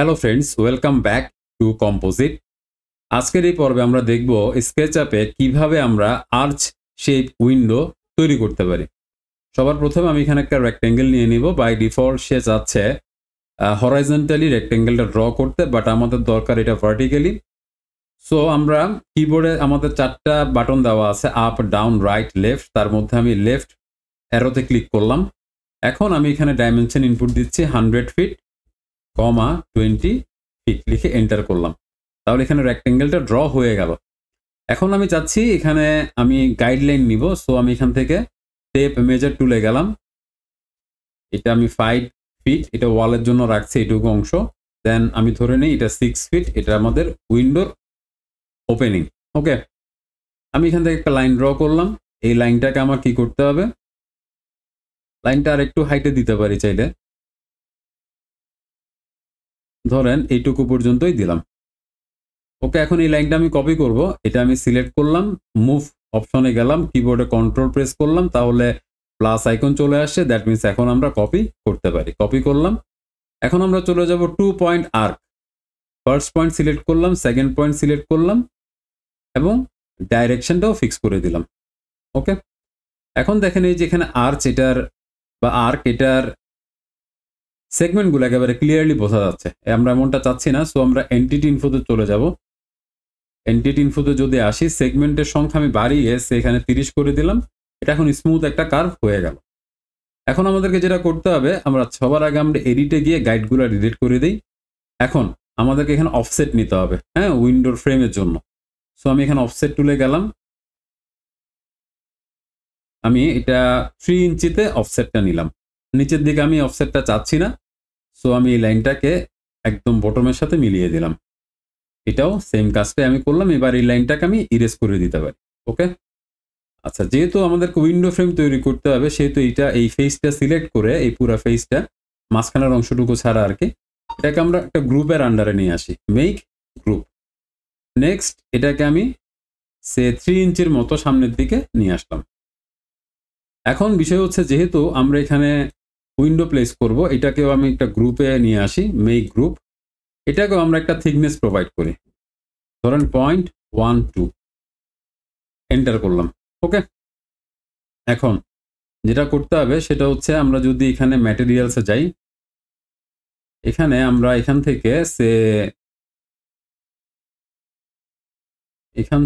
Hello friends, welcome back to composite. আজকের এই পর্বে আমরা দেখব স্কেচআপে কিভাবে আমরা আর্চ শেপ উইন্ডো তৈরি করতে পারি। সবার প্রথমে আমি এখানে একটা রেক্টেঙ্গেল নিয়ে নিব। বাই ডিফল্ট সে চাচ্ছে হরাইজন্টালি রেক্টেঙ্গেলটা ড্র করতে, বাট আমাদের দরকার এটা ভার্টিক্যালি। সো আমরা কিবোর্ডে আমাদের 4টা বাটন দেওয়া আছে, আপ, ডাউন, রাইট, লেফট। তার মধ্যে আমি লেফট অ্যারোতে ক্লিক করলাম। এখন আমি এখানে ডাইমেনশন ইনপুট দিচ্ছি 100 ফিট, 20 ফিট লিখে এন্টার করলাম। তাহলে এখানে রেক্টেঙ্গেলটা ড্র হয়ে গেল। এখন আমি চাচ্ছি এখানে আমি গাইডলাইন নিব। সো আমি এখান থেকে টেপ মেজার টুলে গেলাম। এটা আমি 5 ফিট, এটা ওয়ালের জন্য রাখছি এইটুকু অংশ। দেন আমি ধরে নিই এটা 6 ফিট, এটা আমাদের উইন্ডোর ওপেনিং। ওকে, আমি এখান থেকে একটা লাইন ড্র করলাম। এই লাইনটাকে আমার কি করতে হবে, লাইনটা আর একটু হাইটে দিতে পারি চাইলে, ধরেন এইটুকু পর্যন্তই দিলাম। ওকে, এখন এই লাইনটা আমি কপি করব। এটা আমি সিলেক্ট করলাম, মুভ অপশনে গেলাম, কিবোর্ডে কন্ট্রোল প্রেস করলাম, তাহলে প্লাস আইকন চলে আসছে। দ্যাট মিনস এখন আমরা কপি করতে পারি। কপি করলাম। এখন আমরা চলে যাব 2 point arc. First point select করলাম, সেকেন্ড পয়েন্ট সিলেক্ট করলাম এবং ডাইরেকশনটাও ফিক্স করে দিলাম। ওকে, এখন দেখেন এই যে এখানে আর্চ এটার বা আর্ক এটার সেগমেন্টগুলো একেবারে ক্লিয়ারলি বোঝা যাচ্ছে। আমরা এমনটা চাচ্ছি না। সো আমরা এন্টিটি ইনফোতে চলে যাব। এন্টিটি ইনফোতে যদি আসি, সেগমেন্টের সংখ্যা আমি বাড়িয়ে এখানে 30 করে দিলাম। এটা এখন স্মুথ একটা কার্ভ হয়ে গেল। এখন আমাদেরকে যেটা করতে হবে, আমরা সবার আগে আমরা এডিটে গিয়ে গাইডগুলো ডিলিট করে দিই। এখন আমাদেরকে এখানে অফসেট নিতে হবে, হ্যাঁ, উইন্ডোর ফ্রেমের জন্য। সো আমি এখানে অফসেট টুলে গেলাম। আমি এটা 3 ইঞ্চিতে অফসেটটা নিলাম। নিচের দিকে আমি অফসেটটা চাচ্ছি না। সো আমি এই লাইনটাকে একদম বটমের সাথে মিলিয়ে দিলাম। এটাও সেম কাজটাই আমি করলাম। এবার এই লাইনটাকে আমি ইরেজ করে দিতে পারি। ওকে, আচ্ছা, যেহেতু আমাদেরকে উইন্ডো ফ্রেম তৈরি করতে হবে, সেহেতু এই ফেসটা সিলেক্ট করে এই পুরো ফেসটা মাঝখানের অংশটুকু ছাড়া আর কি, এটাকে আমরা একটা গ্রুপের আন্ডারে নিয়ে আসি। Make group. নেক্সট এটাকে আমি 3 ইঞ্চির মতো সামনের দিকে নিয়ে আসলাম। এখন বিষয় হচ্ছে, যেহেতু আমরা এখানে উইন্ডো প্লেস করব, এটাকেও আমি একটা গ্রুপে নিয়ে আসি, মেক গ্রুপ। এটাকেও আমরা একটা থিকনেস প্রোভাইড করি, ধরেন 0.12। এন্টার করলাম। ওকে, এখন যেটা করতে হবে সেটা হচ্ছে, আমরা যদি এখানে ম্যাটেরিয়ালসে যাই, এখানে আমরা এখান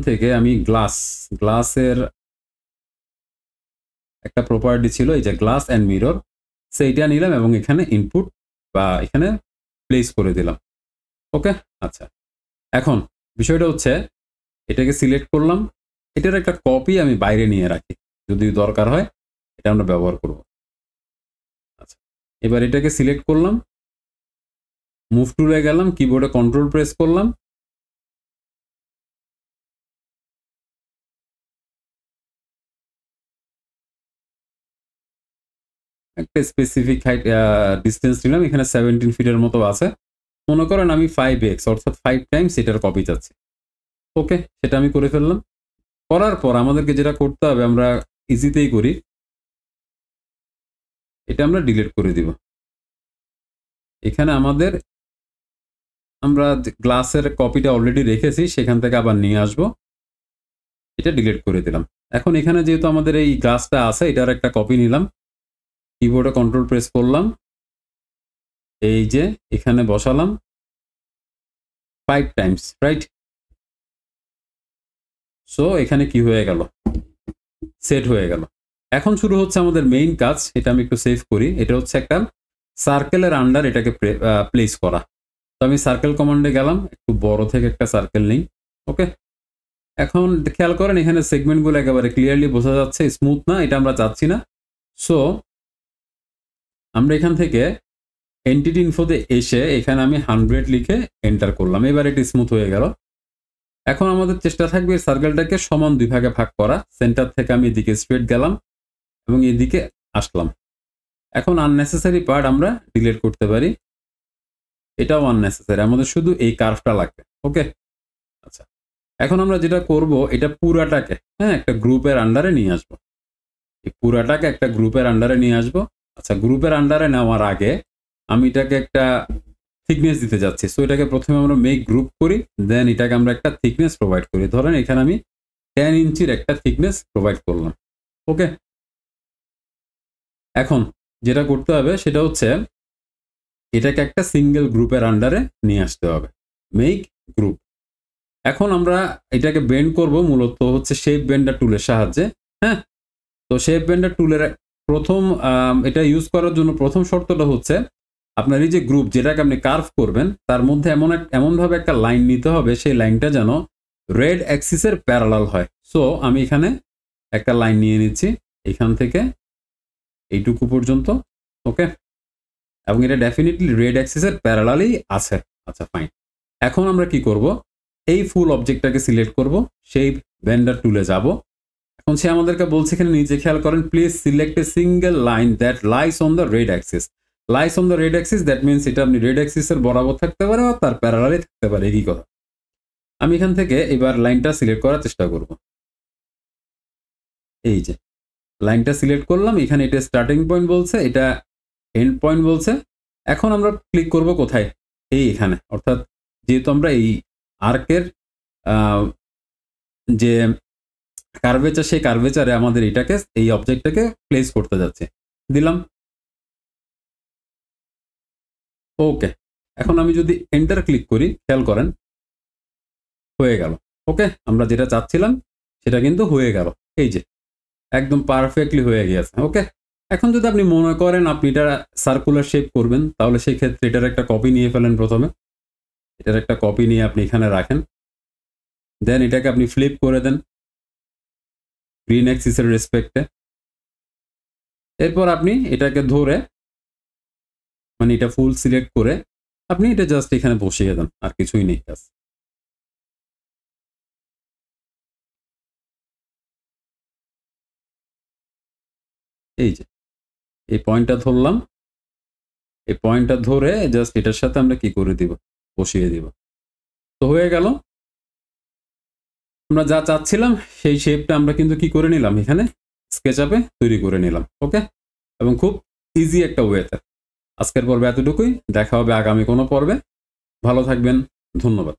থেকে আমি গ্লাসের একটা প্রপার্টি ছিল, এই যে গ্লাস অ্যান্ড মিরর, সেইটা নিলাম এবং এখানে ইনপুট বা এখানে প্লেস করে দিলাম। ওকে, আচ্ছা, এখন বিষয়টা হচ্ছে এটাকে সিলেক্ট করলাম। এটার একটা কপি আমি বাইরে নিয়ে রাখি, যদি দরকার হয় এটা আমরা ব্যবহার করব। আচ্ছা, এবার এটাকে সিলেক্ট করলাম, মুভ টুলে গেলাম, কিবোর্ডে কন্ট্রোল প্রেস করলাম। একটা স্পেসিফিক হাইট ডিস্টেন্স নিলাম, এখানে 17 ফিটের মতো আছে। মনে করেন আমি 5x অর্থাৎ 5 টাইমস এটার কপি চাচ্ছি। ওকে, সেটা আমি করে ফেললাম। করার পর আমাদেরকে যেটা করতে হবে, আমরা ইজিতেই করি, এটা আমরা ডিলিট করে দিব। এখানে আমরা গ্লাসের কপিটা অলরেডি রেখেছি, সেখান থেকে আবার নিয়ে আসব। এটা ডিলিট করে দিলাম। এখন এখানে যেহেতু আমাদের এই গ্লাসটা আছে, এটার একটা কপি নিলাম, কিবোর্ডে কন্ট্রোল প্রেস করলাম, এই যে এখানে বসালাম 5 টাইমস, রাইট? সো এখানে কি হয়ে গেল, সেট হয়ে গেল। এখন শুরু হচ্ছে আমাদের মেইন কাজ। এটা আমি একটু সেভ করি। এটা হচ্ছে একটা সার্কেলের আন্ডার এটাকে প্লেস করা। তো আমি সার্কেল কমান্ডে গেলাম, একটু বড় থেকে একটা সার্কেল নেই। ওকে, এখন খেয়াল করেন এখানে সেগমেন্টগুলো একেবারে ক্লিয়ারলি বোঝা যাচ্ছে, স্মুথ না, এটা আমরা চাচ্ছি না। সো আমরা এখান থেকে এন্টিটি ইনফোতে এসে এখানে আমি 100 লিখে এন্টার করলাম। এবার এটি স্মুথ হয়ে গেল। এখন আমাদের চেষ্টা থাকবে সার্কেলটাকে সমান 2 ভাগে ভাগ করা। সেন্টার থেকে আমি এদিকে স্ট্রেট গেলাম এবং এদিকে আসলাম। এখন আননেসেসারি পার্ট আমরা ডিলিট করতে পারি, এটাও আননেসেসারি, আমাদের শুধু এই কার্ভটা লাগবে। ওকে, আচ্ছা, এখন আমরা যেটা করব, এটা পুরাটাকে একটা গ্রুপের আন্ডারে নিয়ে আসবো। এই পুরাটাকে একটা গ্রুপের আন্ডারে নিয়ে আসবো। আচ্ছা, গ্রুপের আন্ডারে নেওয়ার আগে আমি এটাকে একটা থিকনেস দিতে যাচ্ছি। সো এটাকে প্রথমে আমরা মেক গ্রুপ করি, দেন এটাকে আমরা একটা থিকনেস প্রোভাইড করি। ধরেন এখানে আমি 10 ইঞ্চির একটা থিকনেস প্রোভাইড করলাম। ওকে, এখন যেটা করতে হবে সেটা হচ্ছে এটাকে একটা সিঙ্গেল গ্রুপের আন্ডারে নিয়ে আসতে হবে, মেক গ্রুপ। এখন আমরা এটাকে বেন্ড করব মূলত হচ্ছে শেপ বেন্ডার টুলের সাহায্যে। হ্যাঁ, তো শেপ বেন্ডার টুলের প্রথম এটা ইউজ করার জন্য প্রথম শর্তটা হচ্ছে আপনার এই যে গ্রুপ যেটাকে আপনি কার্ভ করবেন তার মধ্যে এমনভাবে একটা লাইন নিতে হবে, সেই লাইনটা যেন রেড অ্যাক্সিসের প্যারালাল হয়। সো আমি এখানে একটা লাইন নিয়ে নিচ্ছি এখান থেকে এইটুকু পর্যন্ত। ওকে, এবং এটা ডেফিনেটলি রেড অ্যাক্সিসের প্যারালালই আছে। আচ্ছা ফাইন, এখন আমরা কি করব, এই ফুল অবজেক্টটাকে সিলেক্ট করব, সেই বেন্ডার টুলে যাব। এখন সে আমাদেরকে বলছে এখানে নিচে খেয়াল করেন, please select a single line that lies on the red axis. Lies on the red axis that means এটা আপনি রেড অ্যাক্সিসের বরাবর থাকতে পারে বা তার প্যারালালে থাকতে পারে, একই কথা। আমি এখান থেকে এবার লাইনটা সিলেক্ট করার চেষ্টা করব। এই যে লাইনটা সিলেক্ট করলাম, এখানে এটা স্টার্টিং পয়েন্ট বলছে, এটা এন্ড পয়েন্ট বলছে। এখন আমরা ক্লিক করব কোথায়, এই এখানে, অর্থাৎ যেহেতু আমরা এই আর্কের যে কার্ভেচার, সেই কার্ভেচারে আমাদের এটাকে এই অবজেক্টটাকে প্লেস করতে যাচ্ছে, দিলাম। ওকে, এখন আমি যদি এন্টার ক্লিক করি, খেয়াল করেন হয়ে গেল। ওকে, আমরা যেটা চাচ্ছিলাম সেটা কিন্তু হয়ে গেল, এই যে একদম পারফেক্টলি হয়ে গিয়েছে। ওকে, এখন যদি আপনি মনে করেন আপনি এটা সার্কুলার শেপ করবেন, তাহলে সেই ক্ষেত্রে এটার একটা কপি নিয়ে ফেলেন। প্রথমে এটার একটা কপি নিয়ে আপনি এখানে রাখেন, দেন এটাকে আপনি ফ্লিপ করে দেন গ্রিন অ্যাক্সিসের রেসপেক্টে। এরপর আপনি এটাকে ধরে, মানে এটা ফুল সিলেক্ট করে আপনি এটা জাস্ট এখানে বসিয়ে দেন, আর কিছুই নেই কাজ। এই যে এই পয়েন্টটা ধরলাম, এই পয়েন্টটা ধরে জাস্ট এটার সাথে আমরা কি করে দিব, বসিয়ে দিব। তো হয়ে গেল, আমরা যা চাচ্ছিলাম সেই শেপটা আমরা কিন্তু কি করে নিলাম, এখানে স্কেচআপে তৈরি করে নিলাম। ওকে, এবং খুব ইজি একটা ওয়েতে। আজকের পর্বে এতটুকুই, দেখা হবে আগামী কোনো পর্বে। ভালো থাকবেন, ধন্যবাদ।